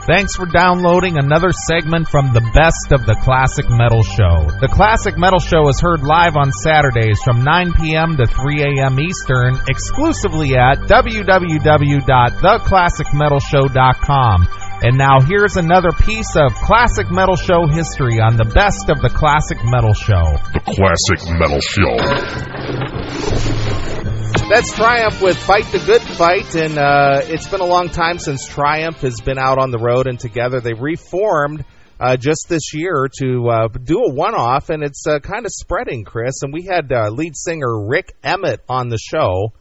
Thanks for downloading another segment from the Best of the Classic Metal Show. The Classic Metal Show is heard live on Saturdays from 9 p.m. to 3 a.m. Eastern, exclusively at www.theclassicmetalshow.com. And now here's another piece of Classic Metal Show history on the Best of the Classic Metal Show. The Classic Metal Show. That's Triumph with Fight the Good Fight, and it's been a long time since Triumph has been out on the road and together. They reformed just this year to do a one-off, and it's kind of spreading, Chris. And we had lead singer Rick Emmett on the show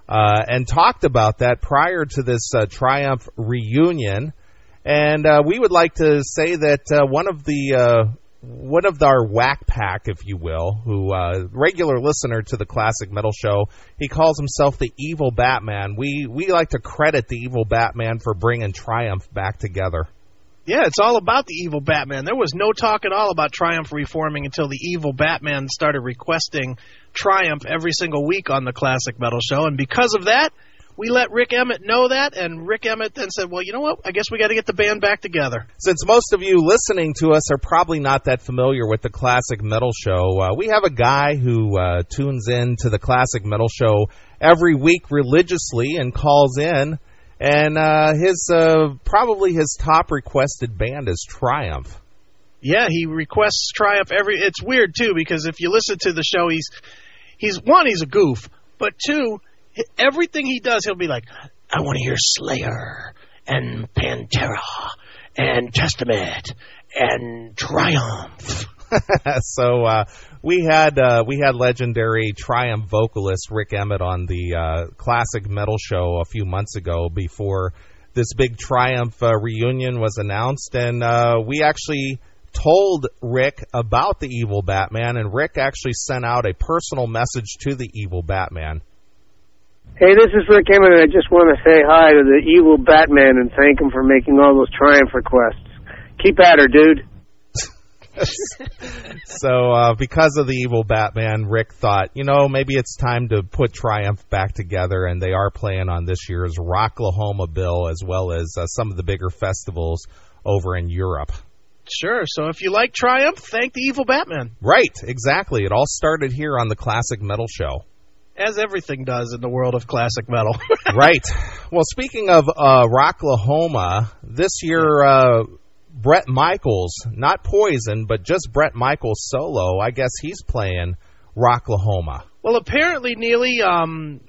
and talked about that prior to this Triumph reunion. And we would like to say that one of our whack pack, if you will, who regular listener to the Classic Metal Show, he calls himself the Evil Batman. We like to credit the Evil Batman for bringing Triumph back together. Yeah, it's all about the Evil Batman. There was no talk at all about Triumph reforming until the Evil Batman started requesting Triumph every single week on the Classic Metal Show, and because of that, we let Rick Emmett know that, and Rick Emmett then said, well, you know what, I guess we got to get the band back together. Since most of you listening to us are probably not that familiar with the Classic Metal Show, we have a guy who tunes in to the Classic Metal Show every week religiously and calls in, and probably his top requested band is Triumph. Yeah, he requests Triumph it's weird, too, because if you listen to the show, he's a goof, but two, everything he does, he'll be like, I want to hear Slayer and Pantera and Testament and Triumph. So we had legendary Triumph vocalist Rick Emmett on the Classic Metal Show a few months ago before this big Triumph reunion was announced, and we actually told Rick about the Evil Batman, and Rick actually sent out a personal message to the Evil Batman. Hey, this is Rick Emmett, and I just want to say hi to the Evil Batman and thank him for making all those Triumph requests. Keep at her, dude. So, because of the Evil Batman, Rick thought, maybe it's time to put Triumph back together, and they are playing on this year's Rocklahoma bill as well as some of the bigger festivals over in Europe. Sure, so if you like Triumph, thank the Evil Batman. Right, exactly. It all started here on the Classic Metal Show. As everything does in the world of classic metal. Right. Well, speaking of Rocklahoma, this year Bret Michaels, not Poison, but just Bret Michaels solo, I guess he's playing Rocklahoma. Well, apparently, Neeley,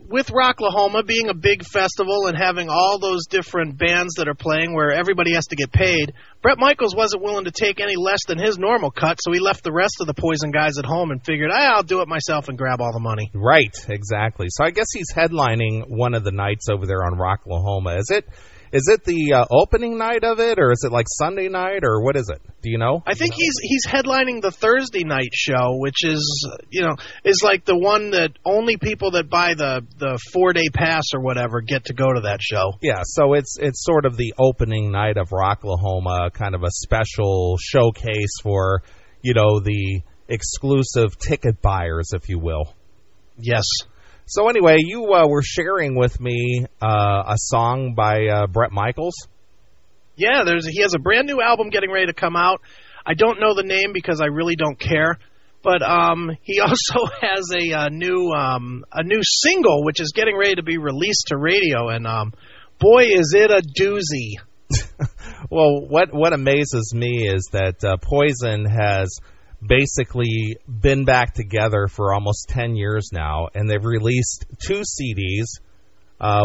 with Rocklahoma being a big festival and having all those different bands that are playing where everybody has to get paid, Bret Michaels wasn't willing to take any less than his normal cut, so he left the rest of the Poison guys at home and figured, I'll do it myself and grab all the money. Right, exactly. So I guess he's headlining one of the nights over there on Rocklahoma. Is it the opening night of it, or is it like Sunday night, or what is it? Do you know? I think he's headlining the Thursday night show, which is like the one that only people that buy the 4-day pass or whatever get to go to that show. Yeah, so it's sort of the opening night of Rocklahoma, kind of a special showcase for, the exclusive ticket buyers, if you will. Yes. So anyway, you were sharing with me a song by Bret Michaels. Yeah, he has a brand new album getting ready to come out. I don't know the name because I really don't care, but he also has a new single which is getting ready to be released to radio, and boy, is it a doozy. Well, what amazes me is that Poison has basically been back together for almost 10 years now, and they've released 2 CDs,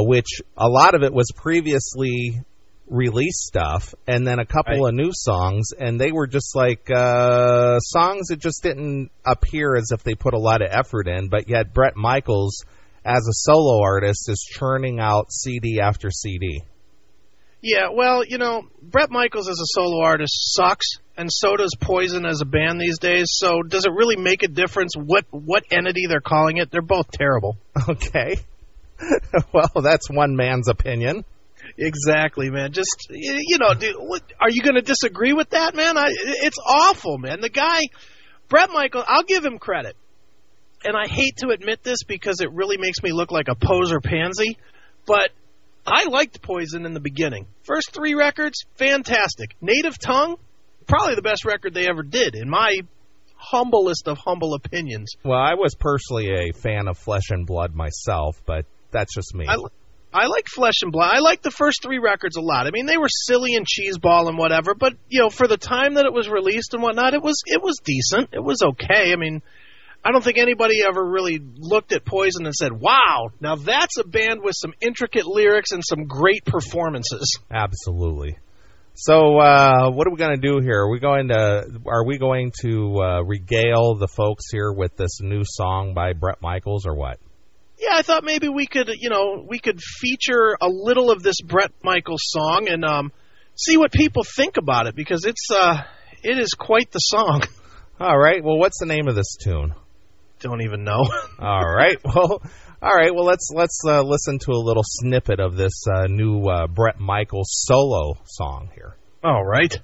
which a lot of it was previously released stuff, and then a couple of new songs, and they were just like songs that just didn't appear as if they put a lot of effort in, but yet Bret Michaels, as a solo artist, is churning out CD after CD. Yeah, well, Bret Michaels as a solo artist sucks, and so does Poison as a band these days, so does it really make a difference what entity they're calling it? They're both terrible. Okay. Well, that's one man's opinion. Exactly, man. Just, dude, are you going to disagree with that, man? It's awful, man. The guy, Bret Michaels, I'll give him credit, and I hate to admit this because it really makes me look like a poser pansy, but I liked Poison in the beginning. First 3 records, fantastic. Native Tongue, probably the best record they ever did, in my humblest of humble opinions. Well, I was personally a fan of Flesh and Blood myself, but that's just me. I like Flesh and Blood. I like the first 3 records a lot. I mean, they were silly and cheeseball and whatever, but, you know, for the time that it was released and whatnot, it was decent. It was okay. I mean, I don't think anybody ever really looked at Poison and said, wow, now that's a band with some intricate lyrics and some great performances. Absolutely. So what are we going to do here? Are we going to regale the folks here with this new song by Bret Michaels or what? Yeah, I thought maybe we could feature a little of this Bret Michaels song and see what people think about it, because it is quite the song. All right. Well, what's the name of this tune? Don't even know. All right. Well, let's listen to a little snippet of this new Bret Michaels solo song here. All right.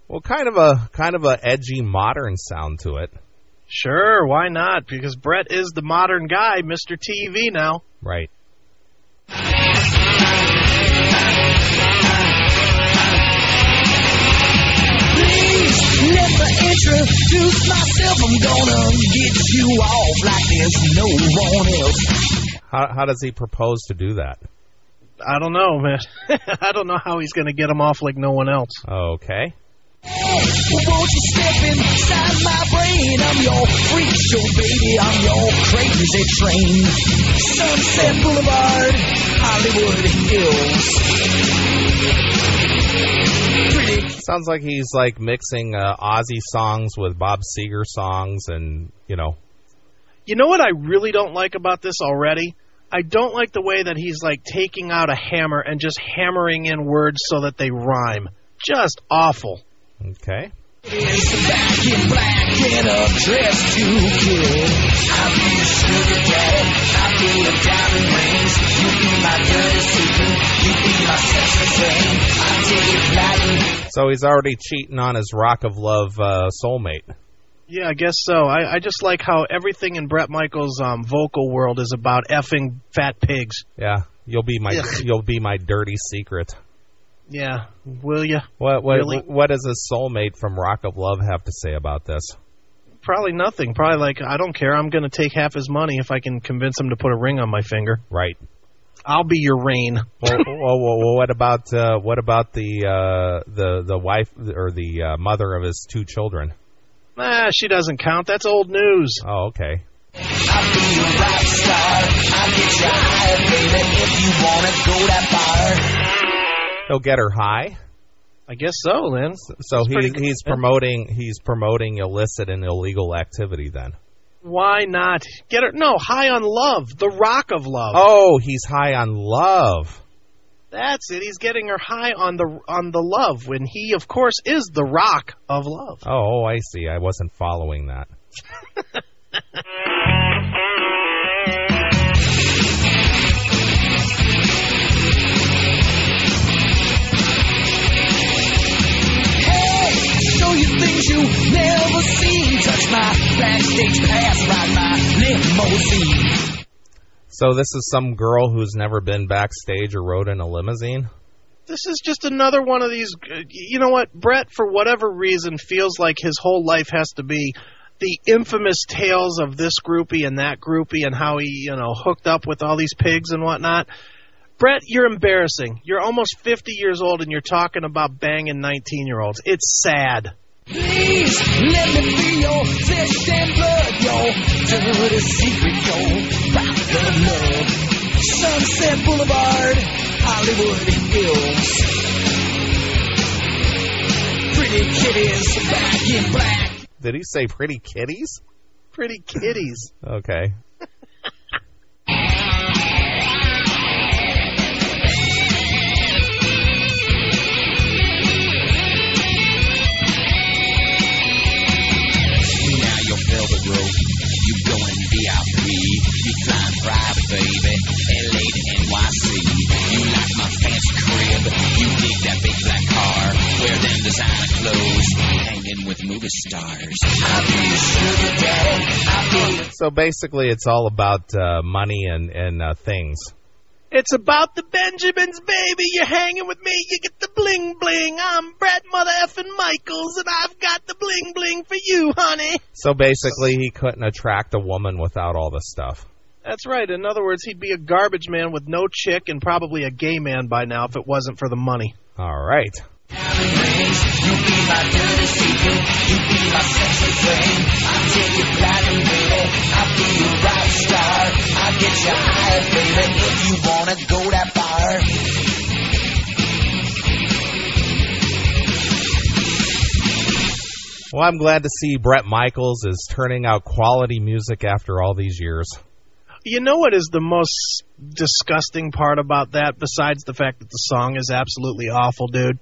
Well, kind of a edgy modern sound to it. Sure, why not? Because Bret is the modern guy, Mr. TV now. Right. Please let me introduce myself. I'm gonna get you off like there's no one else. How does he propose to do that? I don't know, man. I don't know how he's going to get him off like no one else. Okay. Well, won't you step inside my brain? I'm your freak show, baby. I'm your crazy train. Sunset Boulevard, Hollywood Hills. Sounds like he's like mixing Ozzy songs with Bob Seger songs, and you know. You know what I really don't like about this already? I don't like the way that he's like taking out a hammer and just hammering in words so that they rhyme. Just awful. Okay. It's back in black in a dress to kill. I'll be your sugar daddy. I'll be your diamond rings. You be my dirty secret. You be my sexy thing. I'll take it platinum. So he's already cheating on his Rock of Love soulmate. Yeah, I guess so. I just like how everything in Bret Michaels' vocal world is about effing fat pigs. Yeah, you'll be my dirty secret. Yeah, will you? What does his soulmate from Rock of Love have to say about this? Probably nothing. Probably like, I don't care. I'm going to take half his money if I can convince him to put a ring on my finger. Right. I'll be your rain. Well, what about the wife or the mother of his 2 children? She doesn't count. That's old news. Oh, okay. I'll be your rock star. I'll get you high, baby, if you want to go that far. He'll get her high. I guess so, Lynn. So he's promoting illicit and illegal activity then. Why not get her? No, high on love, the rock of love. Oh, he's high on love. That's it. He's getting her high on the love when he, of course, is the rock of love. Oh, I see. I wasn't following that. Things you've never seen. Touch my backstage pass, ride my limousine. So this is some girl who's never been backstage or rode in a limousine? This is just another one of these. You know what? Bret, for whatever reason, feels like his whole life has to be the infamous tales of this groupie and that groupie and how he, hooked up with all these pigs and whatnot. Bret, you're embarrassing. You're almost 50 years old and you're talking about banging 19-year-olds. It's sad. Please let me be your flesh and blood, your dirty secret, your rock of love. Sunset Boulevard, Hollywood Hills. Pretty kitties back in black. Did he say pretty kitties? Pretty kitties. Okay. You going VIP, you flying private, baby. LA to NYC. You like my designer clothes, hanging with movie stars. I'll be your sugar daddy. I'll be. So basically, it's all about money and things. It's about the Benjamins, baby. You're hanging with me. You get the bling bling. I'm Bret Mother effing Michaels, and I've got the bling bling for you, honey. So basically, he couldn't attract a woman without all this stuff. That's right. In other words, he'd be a garbage man with no chick and probably a gay man by now if it wasn't for the money. All right. You be my dirty secret. You be my sexy flame. I'll take you platinum, baby. I'll be your rock star. I'll get you higher, baby, if you wanna go that far. Well, I'm glad to see Bret Michaels is turning out quality music after all these years. You know what is the most disgusting part about that, besides the fact that the song is absolutely awful, dude?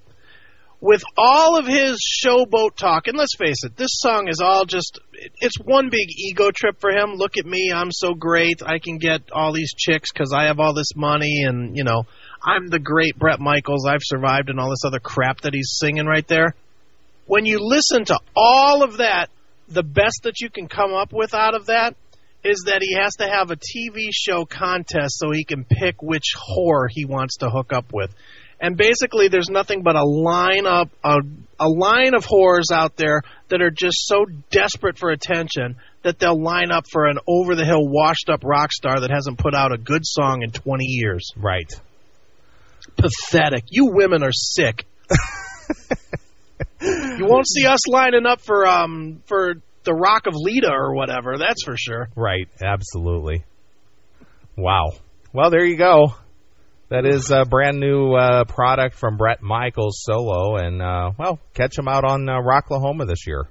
With all of his showboat talk, and let's face it, this song is all just, it's one big ego trip for him. Look at me, I'm so great, I can get all these chicks because I have all this money, and, you know, I'm the great Bret Michaels, I've survived, and all this other crap that he's singing right there. When you listen to all of that, the best that you can come up with out of that is that he has to have a TV show contest so he can pick which whore he wants to hook up with. And basically, there's nothing but a line of whores out there that are just so desperate for attention that they'll line up for an over-the-hill, washed-up rock star that hasn't put out a good song in 20 years. Right. Pathetic. You women are sick. You won't see us lining up for the Rock of Lita or whatever, that's for sure. Right, absolutely. Wow. Well, there you go. That is a brand new product from Bret Michaels solo, and, well, catch him out on Rocklahoma this year.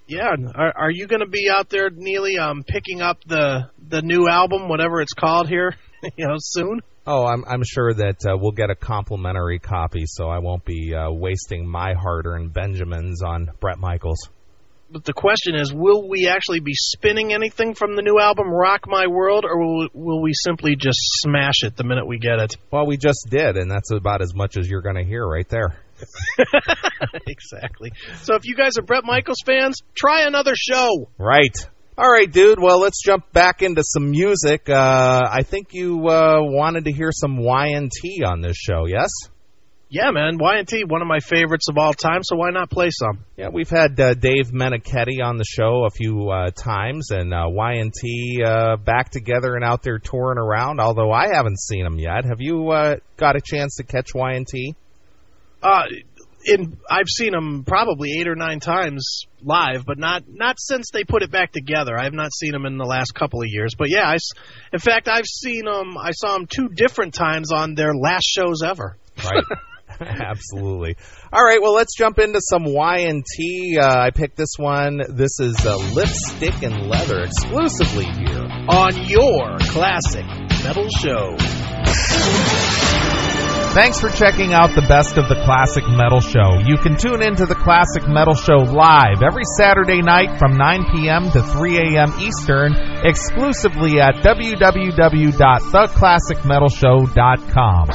Yeah, are you going to be out there, Neely, picking up the new album, whatever it's called here, soon? Oh, I'm sure that we'll get a complimentary copy, so I won't be wasting my hard-earned Benjamins on Bret Michaels. But the question is, will we actually be spinning anything from the new album, Rock My World, or will we simply just smash it the minute we get it? Well, we just did, and that's about as much as you're going to hear right there. Exactly. So if you guys are Bret Michaels fans, try another show. Right. All right, dude. Well, let's jump back into some music. I think you wanted to hear some Y&T on this show, yes? Yeah, man. Y&T, one of my favorites of all time, so why not play some? Yeah, we've had Dave Meniketti on the show a few times, and Y&T back together and out there touring around, although I haven't seen them yet. Have you got a chance to catch Y&T? I've seen them probably 8 or 9 times live, but not since they put it back together. I have not seen them in the last couple of years. But yeah, in fact, I've seen them. I saw them 2 different times on their last shows ever. Right. Absolutely. All right, well, let's jump into some Y&T. I picked this one. This is Lipstick and Leather exclusively here on your Classic Metal Show. Thanks for checking out the best of the Classic Metal Show. You can tune into the Classic Metal Show live every Saturday night from 9 p.m. to 3 a.m. Eastern, exclusively at www.theclassicmetalshow.com.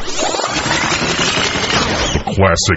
Classic